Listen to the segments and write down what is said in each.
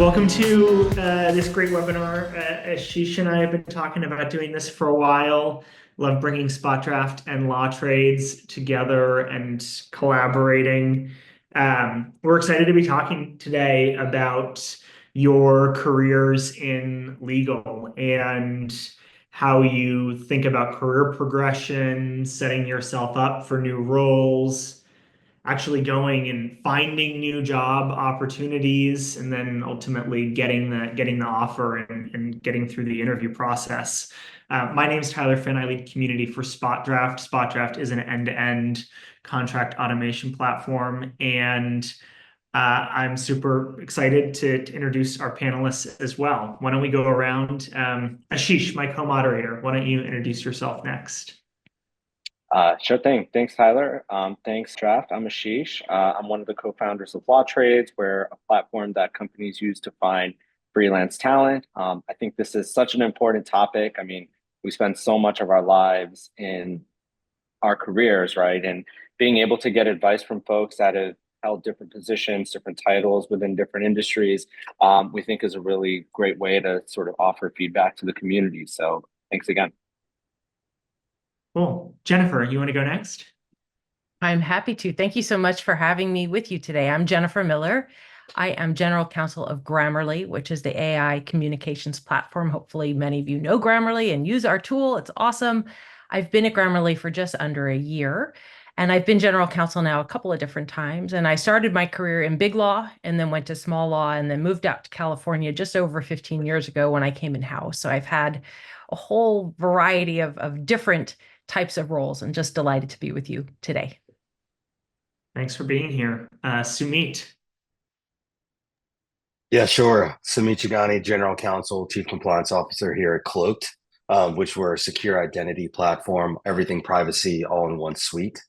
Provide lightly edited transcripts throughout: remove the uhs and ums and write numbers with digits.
Welcome to this great webinar. Ashish and I have been talking about doing this for a while. Love bringing SpotDraft and Lawtrades together and collaborating. We're excited to be talking today about your careers in legal and how you think about career progression, setting yourself up for new roles, actually going and finding new job opportunities, and then ultimately getting the offer and getting through the interview process. My name is Tyler Finn. I lead community for SpotDraft. SpotDraft is an end-to-end contract automation platform, and I'm super excited to introduce our panelists as well. Why don't we go around? Ashish, my co-moderator, why don't you introduce yourself next? Sure thing. Thanks, Tyler. Thanks, Draft. I'm Ashish. I'm one of the co-founders of Lawtrades. We're a platform that companies use to find freelance talent. I think this is such an important topic. I mean, we spend so much of our lives in our careers, right? And being able to get advice from folks that have held different positions, different titles within different industries, we think is a really great way to sort of offer feedback to the community. So thanks again. Cool. Jennifer, you want to go next? I'm happy to. Thank you so much for having me with you today. I'm Jennifer Miller. I am General Counsel of Grammarly, which is the AI communications platform. Hopefully, many of you know Grammarly and use our tool. It's awesome. I've been at Grammarly for just under a year, and I've been General Counsel now a couple of different times. And I started my career in big law and then went to small law and then moved out to California just over 15 years ago when I came in-house. So I've had a whole variety of different types of roles and just delighted to be with you today. Thanks for being here. Sumeet. Yeah, sure. Sumeet Chugani, General Counsel, Chief Compliance Officer here at Cloaked, which we're a secure identity platform, everything privacy, all in one suite.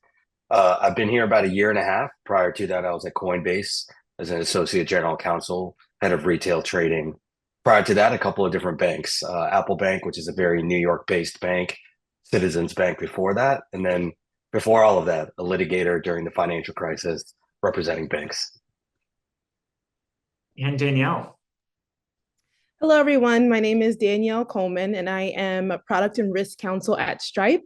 I've been here about a year and a half. Prior to that, I was at Coinbase as an Associate General Counsel, head of retail trading. Prior to that, a couple of different banks, Apple Bank, which is a very New York-based bank, Citizens Bank before that, and then before all of that, a litigator during the financial crisis representing banks. And Danielle. Hello, everyone. My name is Danielle Coleman, and I am a Product and Risk Counsel at Stripe.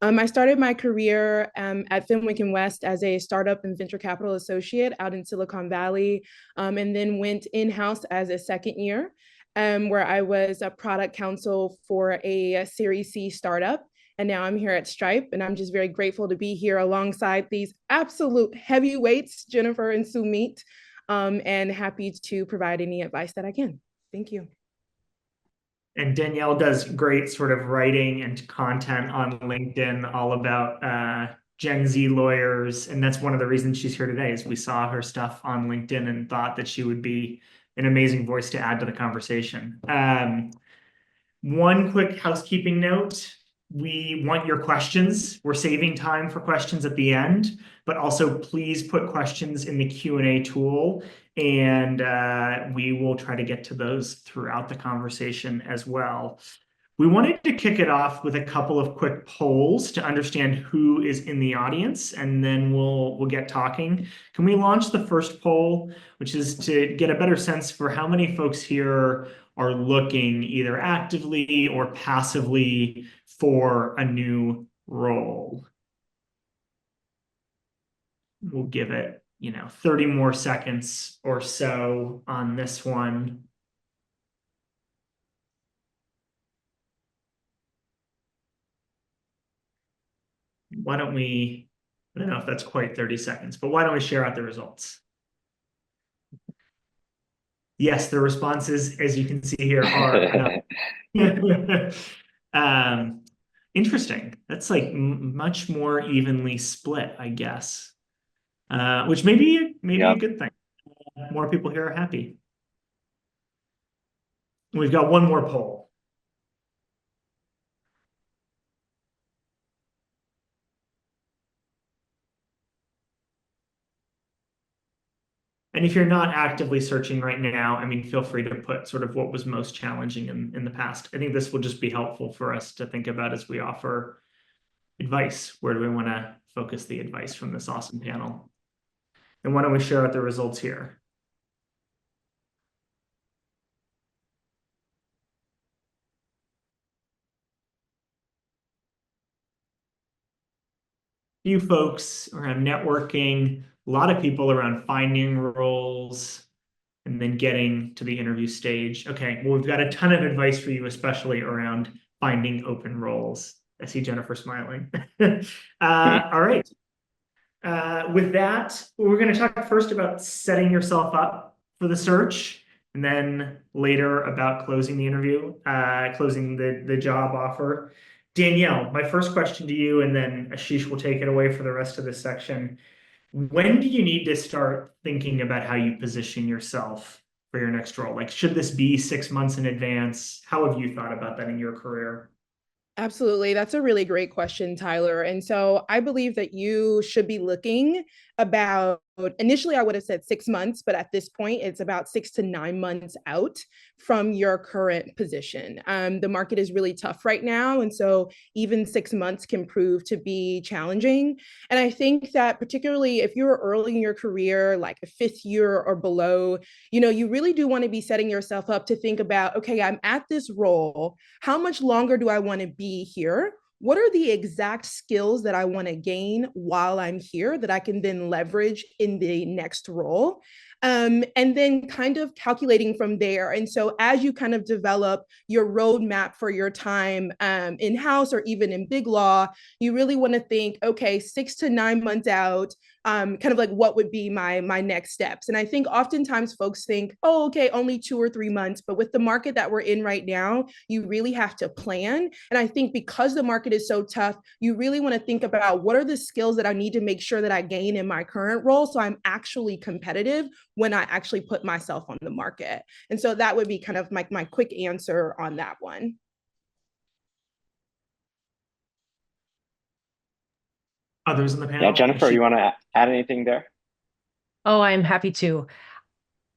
I started my career at Fenwick and West as a startup and venture capital associate out in Silicon Valley, and then went in-house as a second year, where I was a product counsel for a Series C startup. And now I'm here at Stripe, and I'm just very grateful to be here alongside these absolute heavyweights, Jennifer and Sumeet, and happy to provide any advice that I can. Thank you. And Danielle does great sort of writing and content on LinkedIn all about Gen Z lawyers. And that's one of the reasons she's here today is we saw her stuff on LinkedIn and thought that she would be an amazing voice to add to the conversation. One quick housekeeping note. We want your questions. We're saving time for questions at the end, but also please put questions in the Q&A tool, and we will try to get to those throughout the conversation as well. We wanted to kick it off with a couple of quick polls to understand who is in the audience, and then we'll get talking. Can we launch the first poll, which is to get a better sense for how many folks here are looking either actively or passively for a new role? We'll give it, 30 more seconds or so on this one. Why don't we, I don't know if that's quite 30 seconds, but why don't we share out the results? Yes, the responses, as you can see here, are interesting. That's like much more evenly split, I guess, which maybe a good thing. More people here are happy. We've got one more poll. And if you're not actively searching right now, feel free to put sort of what was most challenging in the past. I think this will just be helpful for us to think about as we offer advice. Where do we want to focus the advice from this awesome panel? And why don't we share out the results here? few folks around networking, a lot of people around finding roles, and then getting to the interview stage. Okay, well, we've got a ton of advice for you, especially around finding open roles. I see Jennifer smiling. All right. With that, we're going to talk first about setting yourself up for the search, and then later about closing the interview, closing the job offer. Danielle, my first question to you, and then Ashish will take it away for the rest of this section. When do you need to start thinking about how you position yourself for your next role? Like, should this be 6 months in advance? How have you thought about that in your career? Absolutely. That's a really great question, Tyler. And so I believe that you should be looking about, initially, I would have said 6 months, but at this point, it's about 6 to 9 months out from your current position. The market is really tough right now. And so even 6 months can prove to be challenging. And I think that particularly if you're early in your career, like a fifth year or below, you really do want to be setting yourself up to think about, okay, I'm at this role. How much longer do I want to be here? What are the exact skills that I want to gain while I'm here that I can then leverage in the next role? And then kind of calculating from there. And so as you kind of develop your roadmap for your time in-house or even in big law, you really want to think, okay, 6 to 9 months out, kind of like what would be my next steps. And I think oftentimes folks think, oh, okay, only 2 or 3 months. But with the market that we're in right now, you really have to plan. And I think because the market is so tough, you really want to think about what are the skills that I need to make sure that I gain in my current role so I'm actually competitive when I actually put myself on the market. And so that would be kind of my quick answer on that one. Others in the panel? Yeah, Jennifer, you want to add anything there? Oh, I'm happy to.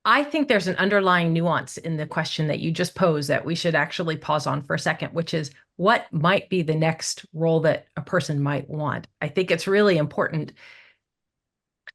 I think there's an underlying nuance in the question that you just posed that we should actually pause on for a second, which is what might be the next role that a person might want. I think it's really important.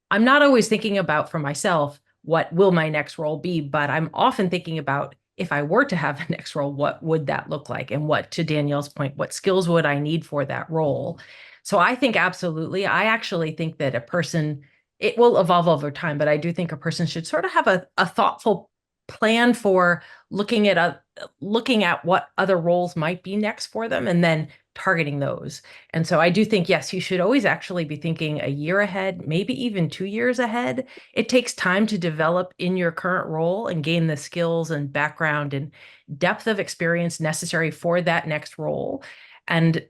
I'm not always thinking about for myself, what will my next role be, but I'm often thinking about if I were to have a next role, what would that look like? And what, to Danielle's point, what skills would I need for that role? So I think absolutely, I actually think that a person, it will evolve over time, but I do think a person should sort of have a thoughtful plan for looking at what other roles might be next for them and then targeting those. And so I do think, yes, you should always actually be thinking a year ahead, maybe even 2 years ahead. It takes time to develop in your current role and gain the skills and background and depth of experience necessary for that next role. And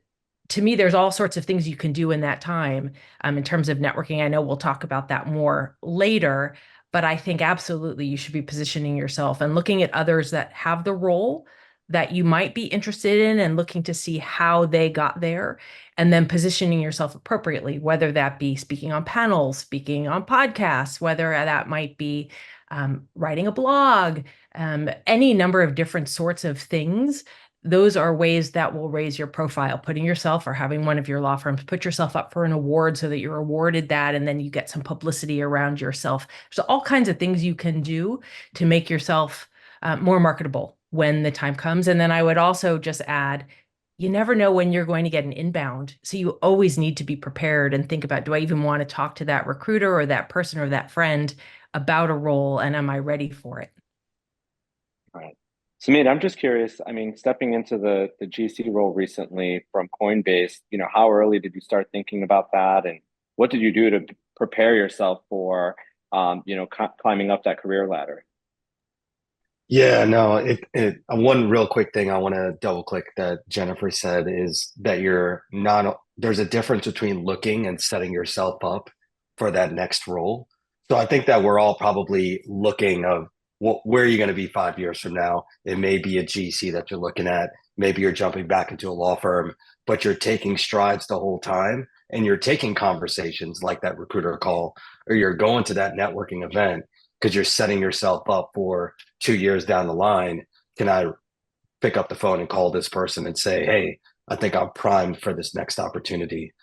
to me, there's all sorts of things you can do in that time in terms of networking. I know we'll talk about that more later, but I think absolutely you should be positioning yourself and looking at others that have the role that you might be interested in and looking to see how they got there, and then positioning yourself appropriately, whether that be speaking on panels, speaking on podcasts, whether that might be writing a blog, any number of different sorts of things. Those are ways that will raise your profile, putting yourself or having one of your law firms put yourself up for an award so that you're awarded that, and then you get some publicity around yourself. So all kinds of things you can do to make yourself more marketable when the time comes. And then I would also just add, you never know when you're going to get an inbound. So you always need to be prepared and think about, do I even want to talk to that recruiter or that person or that friend about a role, and am I ready for it? Right. Sumeet, I'm just curious, I mean, stepping into the GC role recently from Coinbase, how early did you start thinking about that? And what did you do to prepare yourself for, climbing up that career ladder? Yeah, no, one real quick thing I want to double click that Jennifer said is that there's a difference between looking and setting yourself up for that next role. So I think that we're all probably looking of where are you going to be 5 years from now? It may be a GC that you're looking at. Maybe you're jumping back into a law firm, but you're taking strides the whole time and you're taking conversations like that recruiter call, or you're going to that networking event because you're setting yourself up for 2 years down the line. Can I pick up the phone and call this person and say, hey, I think I'm primed for this next opportunity?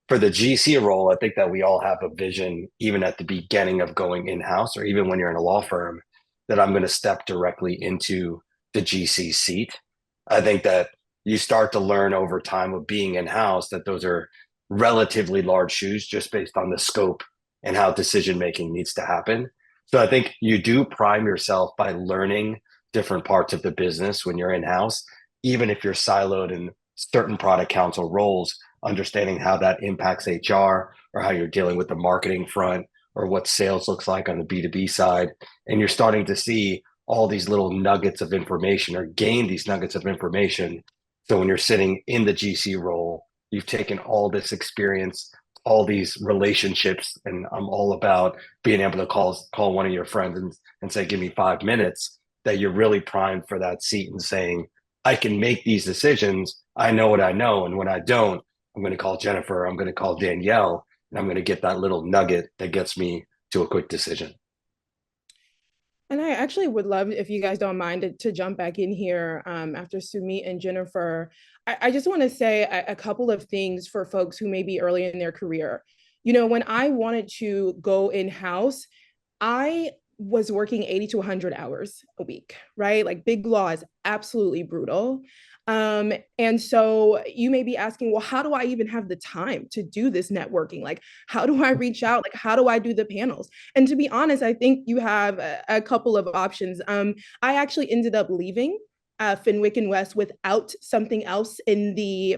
For the GC role, I think that we all have a vision, even at the beginning of going in-house, or even when you're in a law firm, that I'm going to step directly into the GC seat. I think that you start to learn over time of being in-house that those are relatively large shoes just based on the scope and how decision making needs to happen. So I think you do prime yourself by learning different parts of the business when you're in house, even if you're siloed in certain product counsel roles, understanding how that impacts HR or how you're dealing with the marketing front or what sales looks like on the B2B side. And you're starting to see all these little nuggets of information or gain these nuggets of information. So when you're sitting in the GC role, you've taken all this experience, all these relationships, and I'm all about being able to call one of your friends and say, give me 5 minutes, that you're really primed for that seat and saying, I can make these decisions. I know what I know. And when I don't, I'm going to call Jennifer, I'm going to call Danielle, and I'm going to get that little nugget that gets me to a quick decision. And I actually would love, if you guys don't mind, to jump back in here after Sumeet and Jennifer. I just want to say a couple of things for folks who may be early in their career. You know, when I wanted to go in-house, I was working 80 to 100 hours a week, right? Like big law is absolutely brutal. And so you may be asking, well, how do I even have the time to do this networking? Like, how do I reach out? Like, how do I do the panels? And to be honest, I think you have a couple of options. I actually ended up leaving Fenwick and West without something else in the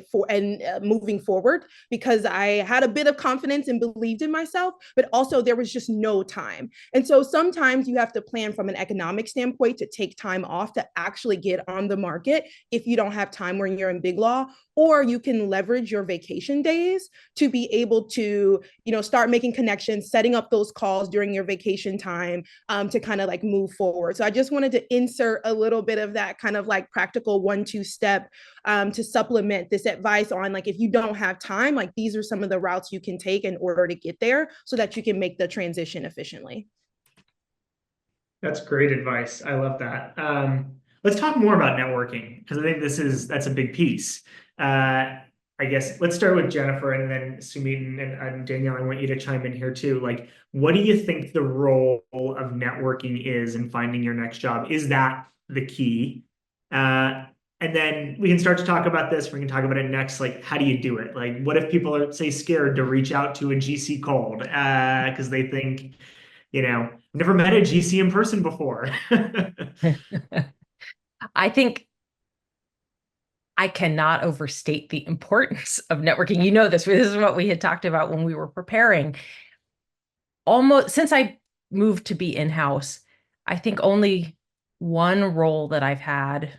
moving forward, because I had a bit of confidence and believed in myself, but also there was just no time. And so sometimes you have to plan from an economic standpoint to take time off to actually get on the market if you don't have time when you're in big law, or you can leverage your vacation days to be able to, you know, start making connections, setting up those calls during your vacation time to kind of like move forward. So I just wanted to insert a little bit of that kind of like practical 1-2 step to supplement this advice on, like, if you don't have time, like these are some of the routes you can take in order to get there so that you can make the transition efficiently. That's great advice. I love that. Let's talk more about networking, because I think that's a big piece. I guess let's start with Jennifer and then Sumeet and Danielle. I want you to chime in here too. Like, what do you think the role of networking is in finding your next job? Is that the key? And then we can start to talk about this. We can talk about it next. Like, how do you do it? Like, what if people are, say, scared to reach out to a GC cold because they think, you know, never met a GC in person before? I think I cannot overstate the importance of networking. You know this is what we had talked about when we were preparing. Almost since I moved to be in-house, I think only one role that I've had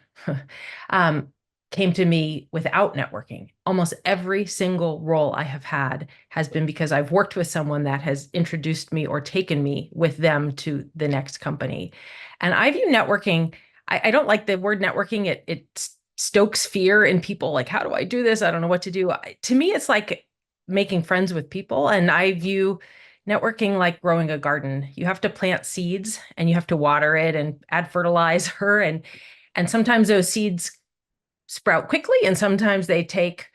came to me without networking. Almost every single role I have had has been because I've worked with someone that has introduced me or taken me with them to the next company. And I view networking, I don't like the word networking. It stokes fear in people. Like, how do I do this? I don't know what to do. To me, it's like making friends with people. And I view networking like growing a garden. You have to plant seeds and you have to water it and add fertilizer. And sometimes those seeds sprout quickly, and sometimes they take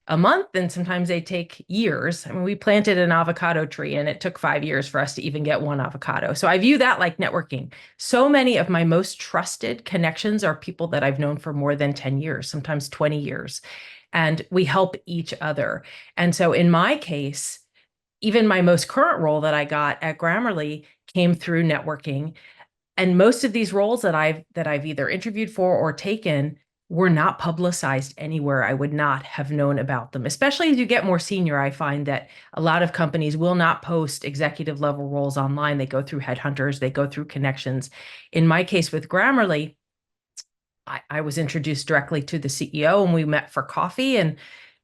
a month, and sometimes they take years. I mean, we planted an avocado tree and it took 5 years for us to even get one avocado. So I view that like networking. So many of my most trusted connections are people that I've known for more than 10 years, sometimes 20 years, and we help each other. And so in my case, even my most current role that I got at Grammarly came through networking. And most of these roles that I've either interviewed for or taken were not publicized anywhere. I would not have known about them. Especially as you get more senior, I find that a lot of companies will not post executive level roles online. They go through headhunters, they go through connections. In my case with Grammarly, I was introduced directly to the CEO and we met for coffee. And a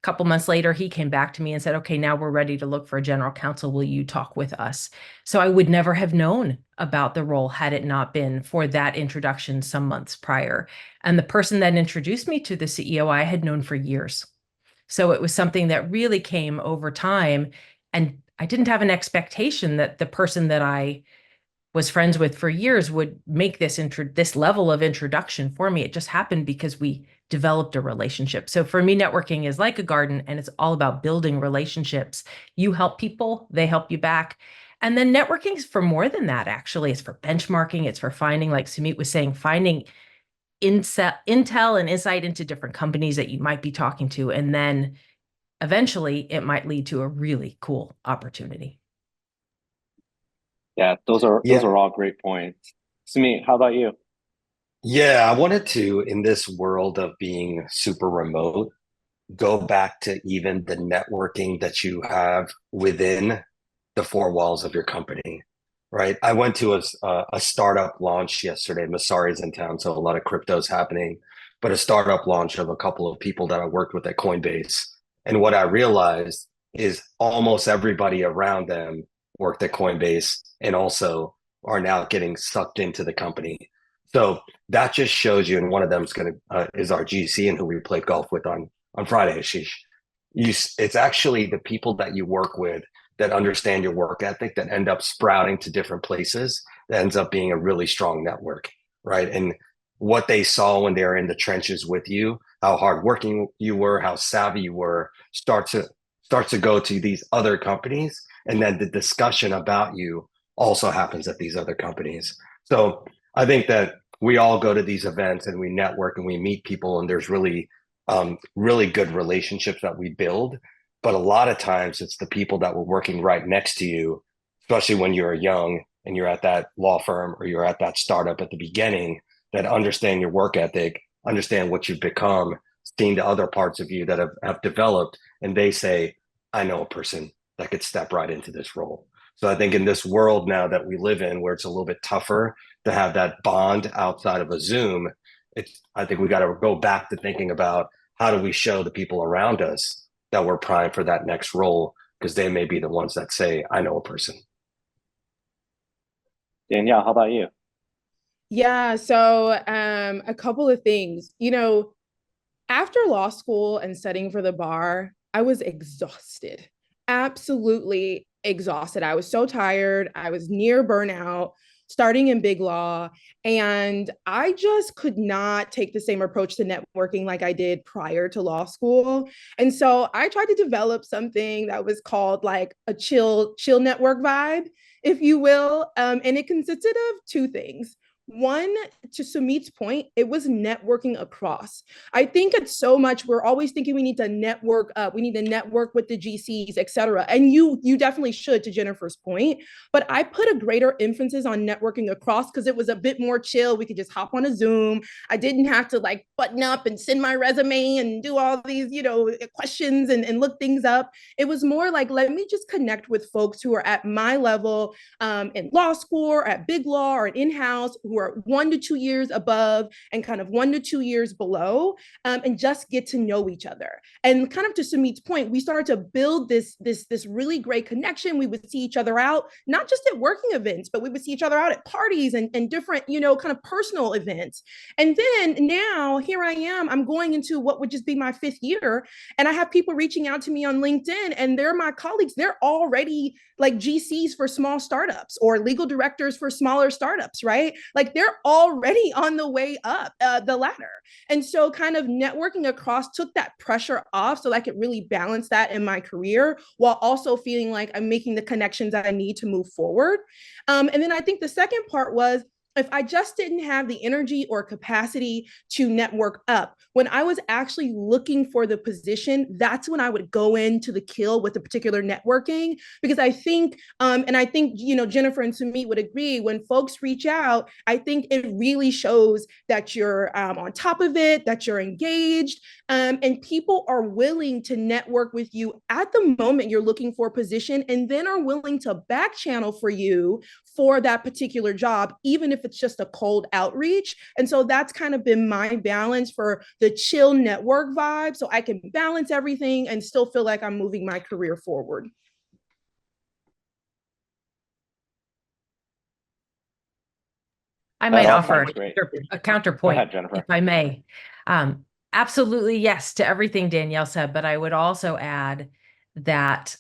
couple months later, he came back to me and said, okay, now we're ready to look for a general counsel. Will you talk with us? So I would never have known about the role had it not been for that introduction some months prior. And the person that introduced me to the CEO, I had known for years. So it was something that really came over time. And I didn't have an expectation that the person that I was friends with for years would make this level of introduction for me. It just happened because we developed a relationship. So for me, networking is like a garden, and it's all about building relationships. You help people, they help you back. And then networking is for more than that, actually. It's for benchmarking. It's for finding, like Sumeet was saying, finding intel and insight into different companies that you might be talking to, and then eventually it might lead to a really cool opportunity. Yeah, those are all great points. Sumeet, how about you? Yeah, I wanted to, in this world of being super remote, go back to even the networking that you have within the four walls of your company, right? I went to a startup launch yesterday. Masari's in town, so a lot of crypto's happening, but a startup launch of a couple of people that I worked with at Coinbase. And what I realized is almost everybody around them worked at Coinbase and also are now getting sucked into the company. So that just shows you, and one of them is our GC and who we played golf with on Friday, Ashish. It's actually the people that you work with that understand your work ethic that end up sprouting to different places that ends up being a really strong network, right? And what they saw when they were in the trenches with you, how hardworking you were, how savvy you were, starts to go to these other companies, and then the discussion about you also happens at these other companies. So I think that we all go to these events and we network and we meet people, and there's really good relationships that we build. But a lot of times it's the people that were working right next to you, especially when you're young and you're at that law firm or you're at that startup at the beginning, that understand your work ethic, understand what you've become, seeing the other parts of you that have developed, and they say, I know a person that could step right into this role. So I think in this world now that we live in, where it's a little bit tougher to have that bond outside of a Zoom, I think we got to go back to thinking about how do we show the people around us that we're primed for that next role, because they may be the ones that say, I know a person. Danielle, how about you? Yeah, so a couple of things. After law school and studying for the bar, I was exhausted, absolutely exhausted. I was so tired. I was near burnout, starting in big law, and I just could not take the same approach to networking like I did prior to law school. And so I tried to develop something that was called like a chill network vibe, if you will. And it consisted of two things. One, to Sumeet's point, it was networking across. I think it's so much, we're always thinking we need to network up, we need to network with the GCs, et cetera. And you definitely should, to Jennifer's point. But I put a greater emphasis on networking across because it was a bit more chill. We could just hop on a Zoom. I didn't have to like button up and send my resume and do all these, questions and look things up. It was more like, let me just connect with folks who are at my level in law school or at big law or in-house, who are 1 to 2 years above and kind of 1 to 2 years below, and just get to know each other. And kind of to Sumeet's point, we started to build this really great connection. We would see each other out, not just at working events, but we would see each other out at parties and different, kind of personal events. And then now here I am, I'm going into what would just be my 5th year. And I have people reaching out to me on LinkedIn, and they're my colleagues. They're already like GCs for small startups or legal directors for smaller startups, right? Like they're already on the way up the ladder. And so kind of networking across took that pressure off so I could really balance that in my career while also feeling like I'm making the connections that I need to move forward. And then I think the second part was, if I just didn't have the energy or capacity to network up, when I was actually looking for the position, that's when I would go into the kill with a particular networking. Because I think, and I think, Jennifer and Sumeet would agree, when folks reach out, I think it really shows that you're on top of it, that you're engaged, and people are willing to network with you at the moment you're looking for a position, and then are willing to back channel for you for that particular job, even if it's just a cold outreach. And so that's kind of been my balance for the chill network vibe, so I can balance everything and still feel like I'm moving my career forward. I might offer great. a counterpoint, Go ahead, Jennifer. if I may. Absolutely yes to everything Danielle said, but I would also add that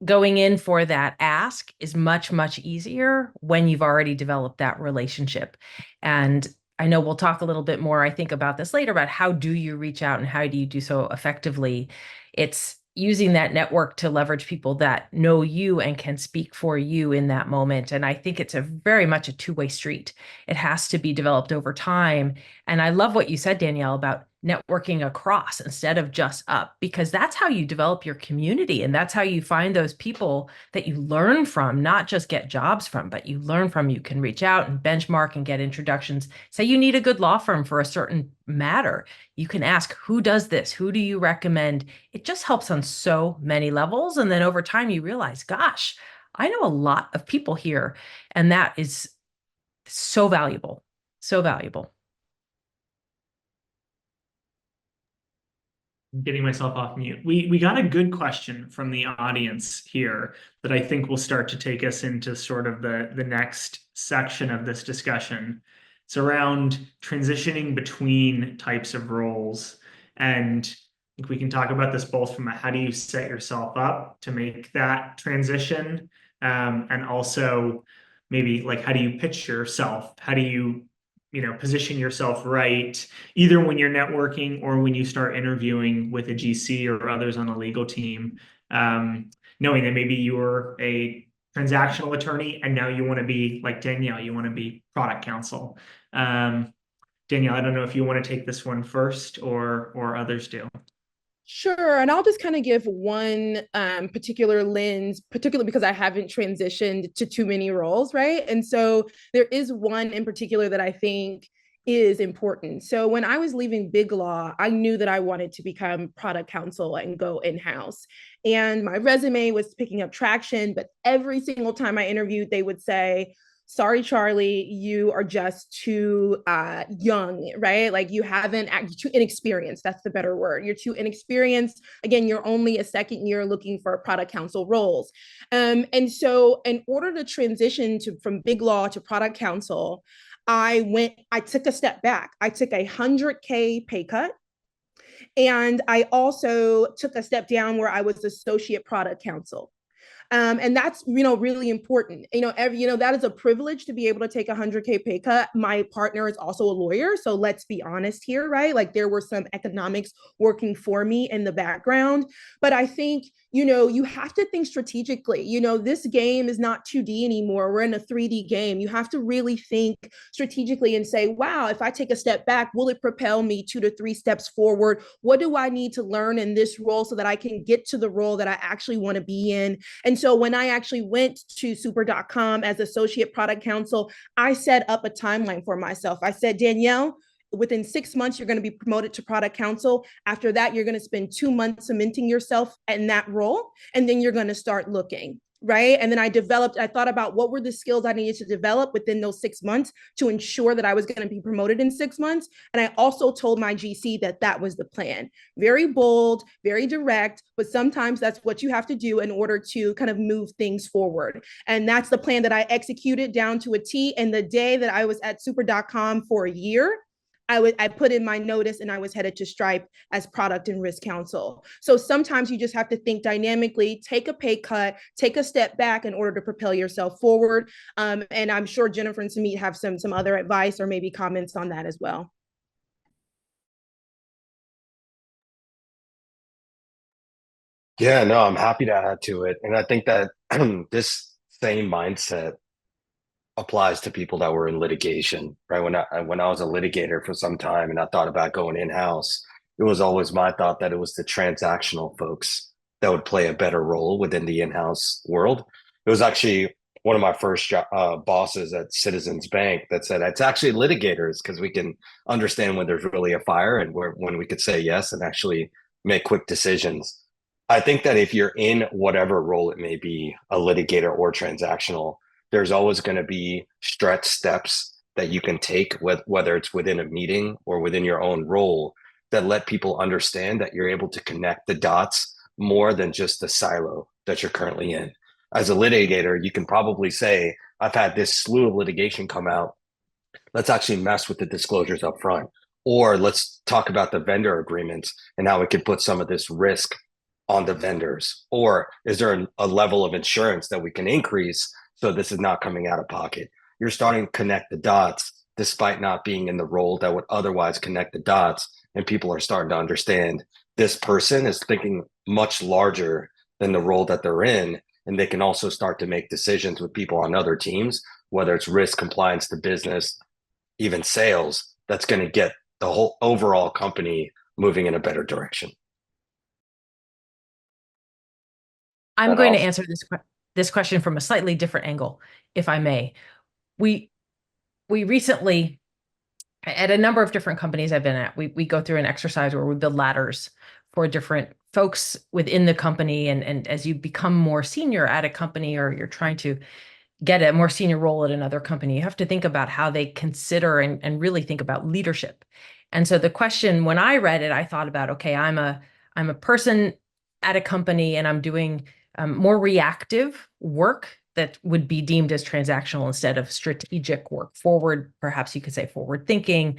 going in for that ask is much, much easier when you've already developed that relationship. And I know we'll talk a little bit more, I think, about this later, about how do you reach out and how do you do so effectively. It's using that network to leverage people that know you and can speak for you in that moment. And I think it's very much a two-way street. It has to be developed over time. And I love what you said, Danielle, about networking across instead of just up, because that's how you develop your community. And that's how you find those people that you learn from, not just get jobs from, but you learn from. You can reach out and benchmark and get introductions. Say you need a good law firm for a certain matter. You can ask, who does this? Who do you recommend? It just helps on so many levels. And then over time, you realize, gosh, I know a lot of people here. And that is so valuable, so valuable. Getting myself off mute. We got a good question from the audience here that I think will start to take us into sort of the next section of this discussion. It's around transitioning between types of roles. And I think we can talk about this both from a how do you set yourself up to make that transition, and also maybe like how do you pitch yourself? How do you position yourself right, either when you're networking or when you start interviewing with a GC or others on a legal team, knowing that maybe you're a transactional attorney and now you want to be like Danielle, you want to be product counsel. Danielle, I don't know if you want to take this one first or others do. Sure. And I'll just kind of give one particular lens, particularly because I haven't transitioned to too many roles, right? And so there is one in particular that I think is important. So when I was leaving Big Law, I knew that I wanted to become product counsel and go in-house. And my resume was picking up traction, but every single time I interviewed, they would say, sorry, Charlie, you are just too young, right? Like you haven't, too inexperienced. That's the better word. You're too inexperienced. Again, you're only a second year looking for product counsel roles. And so in order to transition from Big Law to product counsel, I took a step back. I took a 100K pay cut. And I also took a step down where I was associate product counsel. And that's, really important. That is a privilege to be able to take a 100K pay cut. My partner is also a lawyer. So let's be honest here, right? Like there were some economics working for me in the background. But I think, you have to think strategically. This game is not 2D anymore. We're in a 3D game. You have to really think strategically and say, wow, if I take a step back, will it propel me 2 to 3 steps forward? What do I need to learn in this role so that I can get to the role that I actually want to be in? And so when I actually went to super.com as associate product counsel, I set up a timeline for myself. I said, Danielle, within 6 months, you're going to be promoted to product counsel. After that, you're going to spend 2 months cementing yourself in that role. And then you're going to start looking. Right. And then I thought about what were the skills I needed to develop within those 6 months to ensure that I was going to be promoted in 6 months. And I also told my GC that was the plan. Very bold, very direct, but sometimes that's what you have to do in order to kind of move things forward. And that's the plan that I executed down to a T. And the day that I was at super.com for a year, I put in my notice and I was headed to Stripe as product and risk counsel. So sometimes you just have to think dynamically, take a pay cut, take a step back in order to propel yourself forward. And I'm sure Jennifer and Sumeet have some other advice or maybe comments on that as well. Yeah, no, I'm happy to add to it. And I think that this same mindset applies to people that were in litigation, right? When I was a litigator for some time and I thought about going in-house, it was always my thought that it was the transactional folks that would play a better role within the in-house world. It was actually one of my first bosses at Citizens Bank that said it's actually litigators because we can understand when there's really a fire and when we could say yes and actually make quick decisions. I think that if you're in whatever role it may be, a litigator or transactional, there's always going to be stretch steps that you can take, whether it's within a meeting or within your own role, that let people understand that you're able to connect the dots more than just the silo that you're currently in. As a litigator, you can probably say, I've had this slew of litigation come out. Let's actually mess with the disclosures up front. Or let's talk about the vendor agreements and how we can put some of this risk on the vendors. Or is there a level of insurance that we can increase so this is not coming out of pocket? You're starting to connect the dots despite not being in the role that would otherwise connect the dots. And people are starting to understand this person is thinking much larger than the role that they're in. And they can also start to make decisions with people on other teams, whether it's risk, compliance to business, even sales, that's going to get the whole overall company moving in a better direction. I'm That going to also- answer this question from a slightly different angle, if I may. We recently, at a number of different companies I've been at, we go through an exercise where we build ladders for different folks within the company. And as you become more senior at a company, or you're trying to get a more senior role at another company, you have to think about how they consider and really think about leadership. And so the question, when I read it, I thought about, okay, I'm a person at a company and I'm doing more reactive work that would be deemed as transactional instead of strategic work. Forward, perhaps you could say forward thinking,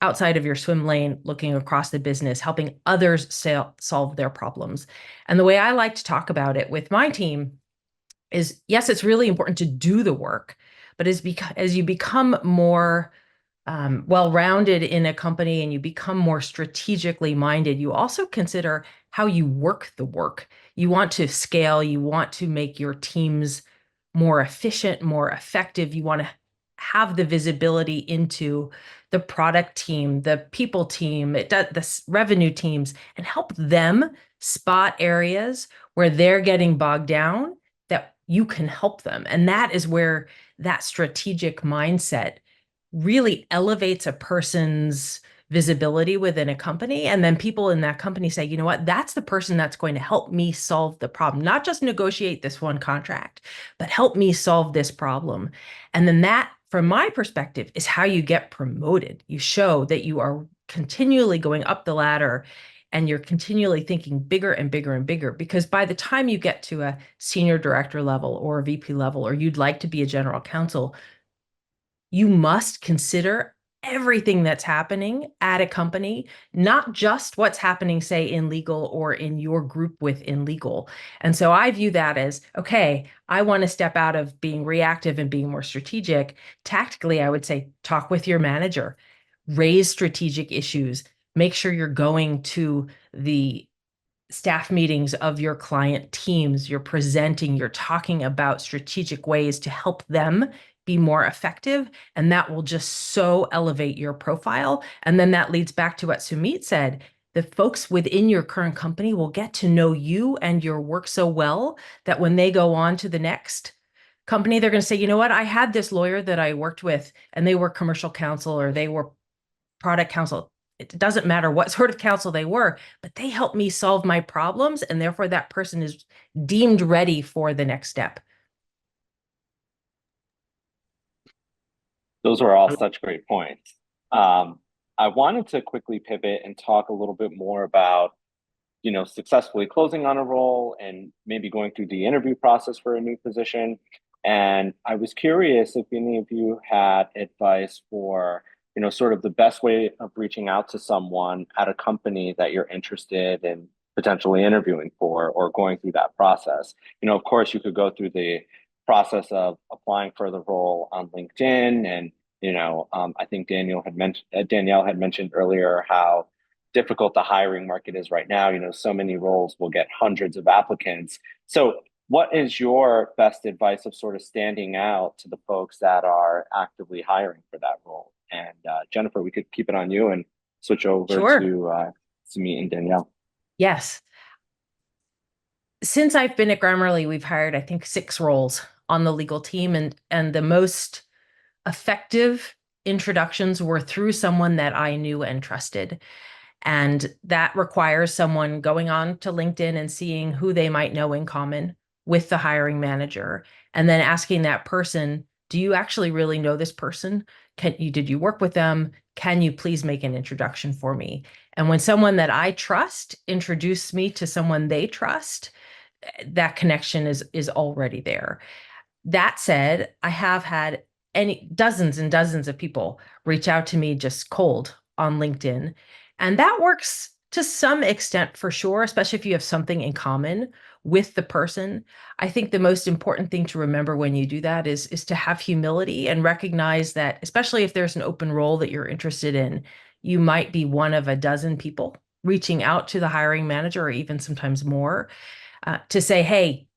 outside of your swim lane, looking across the business, helping others solve their problems. And the way I like to talk about it with my team is, yes, it's really important to do the work, but as you become more well-rounded in a company and you become more strategically minded, you also consider how you work the work. You want to scale, you want to make your teams more efficient, more effective. You want to have the visibility into the product team, the people team, the revenue teams, and help them spot areas where they're getting bogged down that you can help them. And that is where that strategic mindset really elevates a person's visibility within a company. And then people in that company say, you know what, that's the person that's going to help me solve the problem, not just negotiate this one contract, but help me solve this problem. And then that, from my perspective, is how you get promoted. You show that you are continually going up the ladder and you're continually thinking bigger and bigger and bigger, because by the time you get to a senior director level or a VP level, or you'd like to be a general counsel, you must consider everything that's happening at a company, not just what's happening, say, in legal or in your group within legal. And so I view that as, okay, I want to step out of being reactive and being more strategic. Tactically, I would say, talk with your manager, raise strategic issues, make sure you're going to the staff meetings of your client teams, you're presenting, you're talking about strategic ways to help them be more effective. And that will just so elevate your profile. And then that leads back to what Sumeet said. The folks within your current company will get to know you and your work so well that when they go on to the next company, they're going to say, you know what, I had this lawyer that I worked with and they were commercial counsel or they were product counsel. It doesn't matter what sort of counsel they were, but they helped me solve my problems. And therefore that person is deemed ready for the next step. Those were all such great points. I wanted to quickly pivot and talk a little bit more about, successfully closing on a role and maybe going through the interview process for a new position. And I was curious if any of you had advice for, sort of the best way of reaching out to someone at a company that you're interested in potentially interviewing for or going through that process. Of course, you could go through the process of applying for the role on LinkedIn. And, I think Danielle had mentioned earlier how difficult the hiring market is right now. So many roles will get hundreds of applicants. So what is your best advice of sort of standing out to the folks that are actively hiring for that role? And Jennifer, we could keep it on you and switch over Sure. to Sumeet and Danielle. Yes. Since I've been at Grammarly, we've hired, I think, 6 roles on the legal team, and the most effective introductions were through someone that I knew and trusted. And that requires someone going on to LinkedIn and seeing who they might know in common with the hiring manager, and then asking that person, do you actually really know this person? Did you work with them? Can you please make an introduction for me? And when someone that I trust introduced me to someone they trust, that connection is already there. That said, I have had dozens and dozens of people reach out to me just cold on LinkedIn. And that works to some extent for sure, especially if you have something in common with the person. I think the most important thing to remember when you do that is to have humility and recognize that, especially if there's an open role that you're interested in, you might be one of a dozen people reaching out to the hiring manager, or even sometimes more, to say, hey,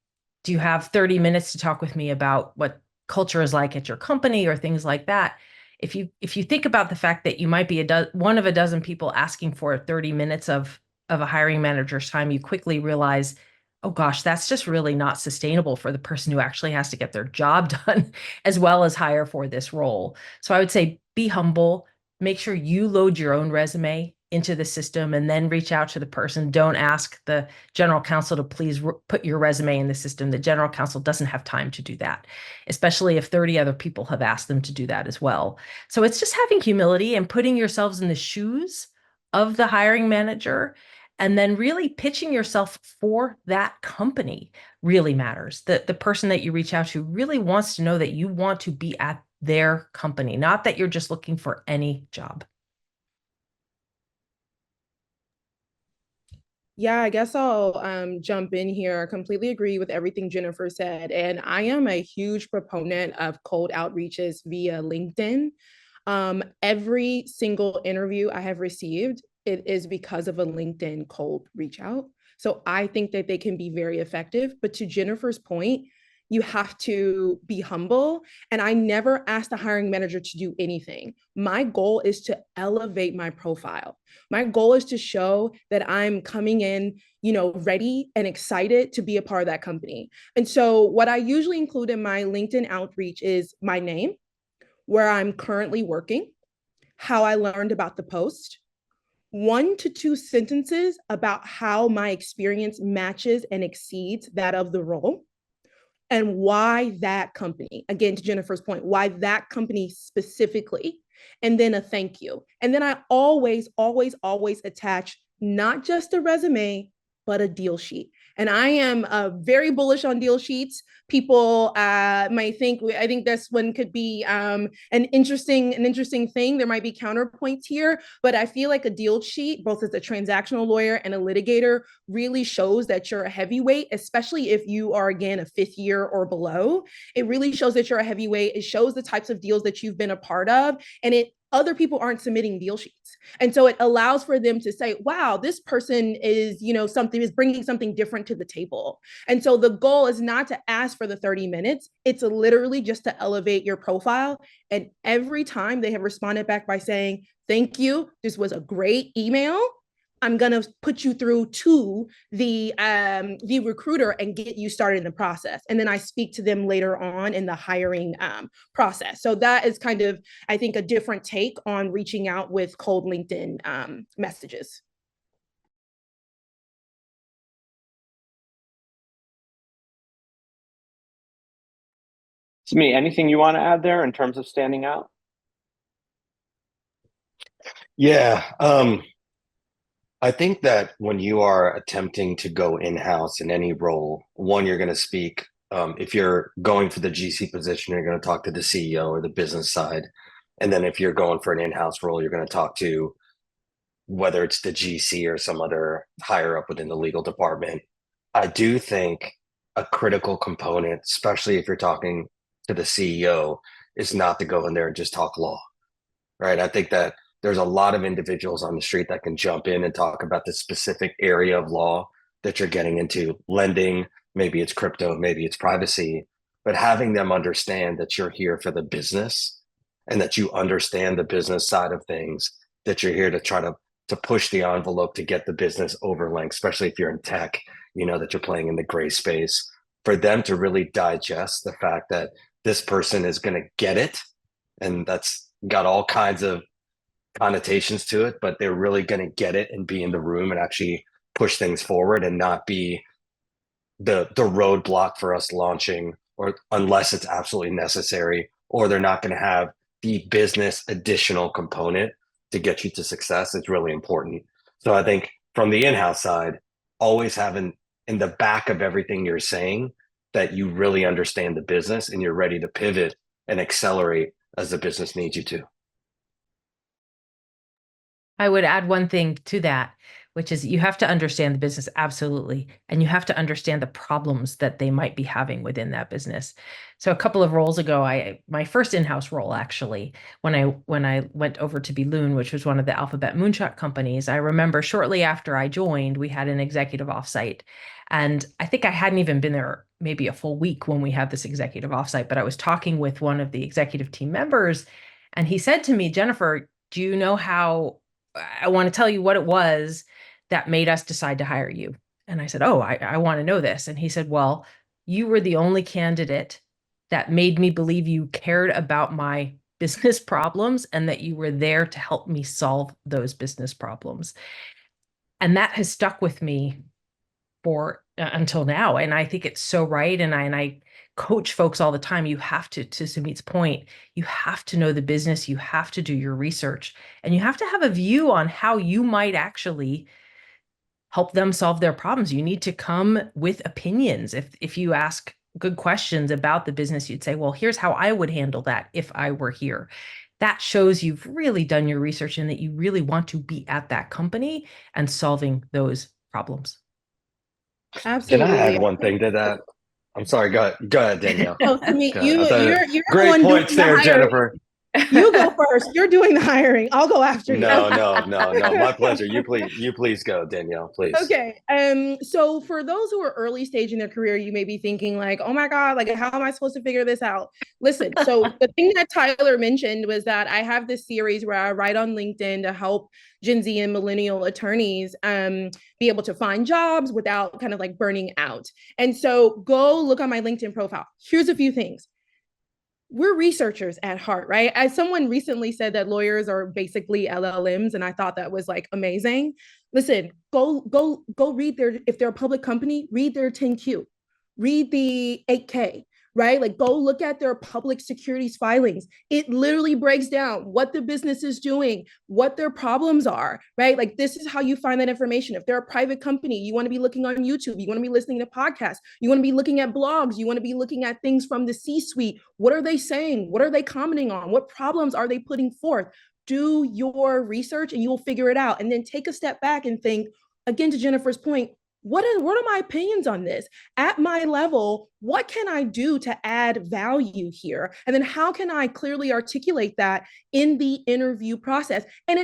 do you have 30 minutes to talk with me about what culture is like at your company or things like that? if you think about the fact that you might be one of a dozen people asking for 30 minutes of a hiring manager's time, you quickly realize, oh gosh, that's just really not sustainable for the person who actually has to get their job done as well as hire for this role. So I would say be humble, make sure you load your own resume into the system and then reach out to the person. Don't ask the general counsel to please put your resume in the system. The general counsel doesn't have time to do that, especially if 30 other people have asked them to do that as well. So it's just having humility and putting yourselves in the shoes of the hiring manager, and then really pitching yourself for that company really matters. The person that you reach out to really wants to know that you want to be at their company, not that you're just looking for any job. Yeah, I guess I'll jump in here. I completely agree with everything Jennifer said. And I am a huge proponent of cold outreaches via LinkedIn. Every single interview I have received, it is because of a LinkedIn cold reach out. So I think that they can be very effective. But to Jennifer's point, you have to be humble. And I never ask the hiring manager to do anything. My goal is to elevate my profile. My goal is to show that I'm coming in, ready and excited to be a part of that company. And so what I usually include in my LinkedIn outreach is my name, where I'm currently working, how I learned about the post, 1 to 2 sentences about how my experience matches and exceeds that of the role, and why that company, again, to Jennifer's point, why that company specifically, and then a thank you. And then I always, always, always attach not just a resume, but a deal sheet. And I am very bullish on deal sheets. People might think, I think this one could be an interesting thing. There might be counterpoints here, but I feel like a deal sheet, both as a transactional lawyer and a litigator, really shows that you're a heavyweight, especially if you are, again, a 5th year or below. It really shows that you're a heavyweight. It shows the types of deals that you've been a part of, and other people aren't submitting deal sheets. And so it allows for them to say, wow, this person is, is bringing something different to the table. And so the goal is not to ask for the 30 minutes. It's literally just to elevate your profile. And every time they have responded back by saying, thank you, this was a great email, I'm going to put you through to the recruiter and get you started in the process. And then I speak to them later on in the hiring process. So that is kind of, I think, a different take on reaching out with cold LinkedIn messages. Sumeet, anything you want to add there in terms of standing out? Yeah. I think that when you are attempting to go in-house in any role, one, you're going to speak. If you're going for the GC position, you're going to talk to the CEO or the business side. And then if you're going for an in-house role, you're going to talk to whether it's the GC or some other higher up within the legal department. I do think a critical component, especially if you're talking to the CEO, is not to go in there and just talk law, right? I think that there's a lot of individuals on the street that can jump in and talk about the specific area of law that you're getting into, lending, maybe it's crypto, maybe it's privacy, but having them understand that you're here for the business and that you understand the business side of things, that you're here to try to push the envelope to get the business over length, especially if you're in tech, that you're playing in the gray space, for them to really digest the fact that this person is going to get it. And that's got all kinds of connotations to it, but they're really going to get it and be in the room and actually push things forward and not be the roadblock for us launching, or unless it's absolutely necessary, or they're not going to have the business additional component to get you to success. It's really important. So I think from the in-house side, always having in the back of everything you're saying that you really understand the business and you're ready to pivot and accelerate as the business needs you to. I would add one thing to that, which is you have to understand the business, absolutely. And you have to understand the problems that they might be having within that business. So a couple of roles ago, my first in-house role, actually, when I went over to Loon, which was one of the Alphabet Moonshot companies, I remember shortly after I joined, we had an executive offsite. And I think I hadn't even been there maybe a full week when we had this executive offsite, but I was talking with one of the executive team members. And he said to me, Jennifer, do you know how I want to tell you what it was that made us decide to hire you? And I said, oh, I want to know this. And he said, well, you were the only candidate that made me believe you cared about my business problems and that you were there to help me solve those business problems. And that has stuck with me for until now. And I think it's so right. And I coach folks all the time. You have to Sumeet's point, you have to know the business, you have to do your research, and you have to have a view on how you might actually help them solve their problems. You need to come with opinions. If you ask good questions about the business, you'd say, well, here's how I would handle that if I were here. That shows you've really done your research and that you really want to be at that company and solving those problems. Absolutely. Can I add one thing to that? I'm sorry. Go ahead, Danielle. Oh, Sumeet, Go ahead. you're the Great one points doing the there, hiring. Jennifer. You go first. You're doing the hiring. I'll go after you. No. My pleasure. You please go, Danielle, please. Okay. So for those who are early stage in their career, you may be thinking like, oh my God, like how am I supposed to figure this out? Listen, so the thing that Tyler mentioned was that I have this series where I write on LinkedIn to help Gen Z and millennial attorneys be able to find jobs without kind of like burning out. And so go look on my LinkedIn profile. Here's a few things. We're researchers at heart, right? As someone recently said that lawyers are basically LLMs, and I thought that was like amazing. Listen, go read their, if they're a public company, read their 10Q, read the 8K, right? Like go look at their public securities filings. It literally breaks down what the business is doing, what their problems are, right? Like this is how you find that information. If they're a private company, you want to be looking on YouTube, you want to be listening to podcasts, you want to be looking at blogs, you want to be looking at things from the C-suite. What are they saying? What are they commenting on? What problems are they putting forth? Do your research and you will figure it out. And then take a step back and think, again, to Jennifer's point, what are my opinions on this? At my level, what can I do to add value here? And then how can I clearly articulate that in the interview process? And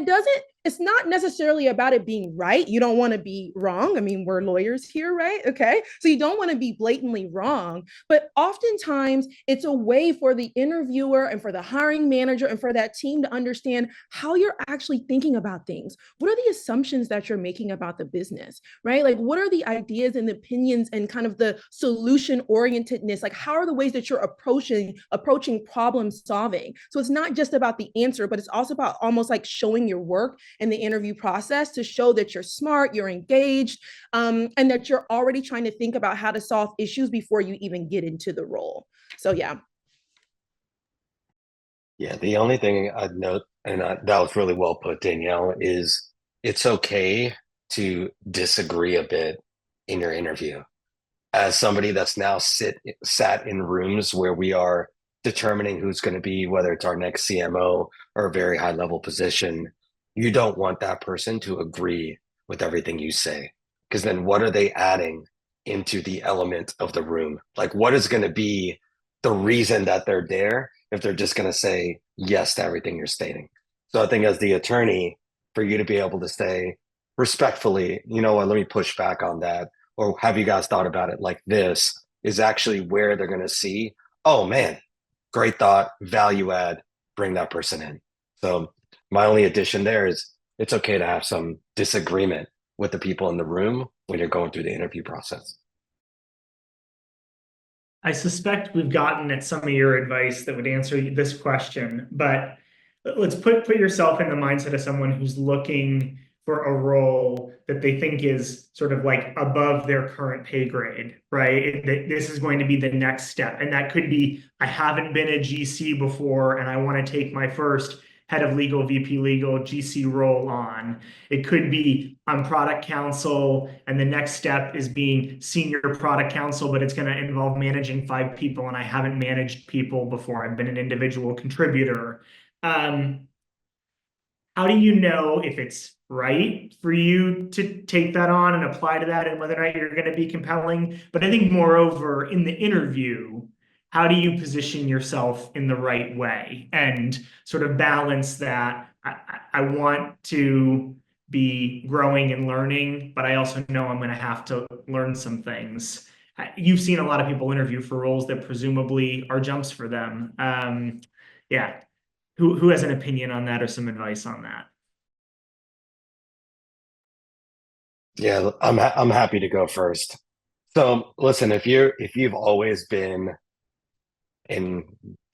it's not necessarily about it being right. You don't want to be wrong. I mean, we're lawyers here, right? Okay. So you don't want to be blatantly wrong, but oftentimes it's a way for the interviewer and for the hiring manager and for that team to understand how you're actually thinking about things. What are the assumptions that you're making about the business, right? Like, what are the ideas and opinions and kind of the solution orientedness? Like, how are the ways that you're approaching problem solving? So it's not just about the answer, but it's also about almost like showing your work in the interview process to show that you're smart, you're engaged, and that you're already trying to think about how to solve issues before you even get into the role. So yeah. Yeah, the only thing I'd note, and that was really well put, Danielle, is it's okay to disagree a bit in your interview. As somebody that's now sat in rooms where we are determining who's going to be, whether it's our next CMO or a very high level position, you don't want that person to agree with everything you say, because then what are they adding into the element of the room? Like, what is going to be the reason that they're there if they're just going to say yes to everything you're stating? So I think as the attorney, for you to be able to say respectfully, you know what, let me push back on that, or have you guys thought about it like this, is actually where they're going to see, oh man, great thought, value add, bring that person in. So my only addition there is it's okay to have some disagreement with the people in the room when you're going through the interview process. I suspect we've gotten at some of your advice that would answer this question, but let's put yourself in the mindset of someone who's looking for a role that they think is sort of like above their current pay grade, right? This is going to be the next step. And that could be, I haven't been a GC before and I want to take my first head of legal, VP legal, GC role on. It could be I'm product counsel and the next step is being senior product counsel, but it's going to involve managing 5 people and I haven't managed people before. I've been an individual contributor. How do you know if it's right for you to take that on and apply to that and whether or not you're going to be compelling? But I think moreover, in the interview, how do you position yourself in the right way and sort of balance that? I want to be growing and learning, but I also know I'm going to have to learn some things. You've seen a lot of people interview for roles that presumably are jumps for them. Yeah. who has an opinion on that or some advice on that? Yeah, I'm happy to go first. So listen, if you've always been in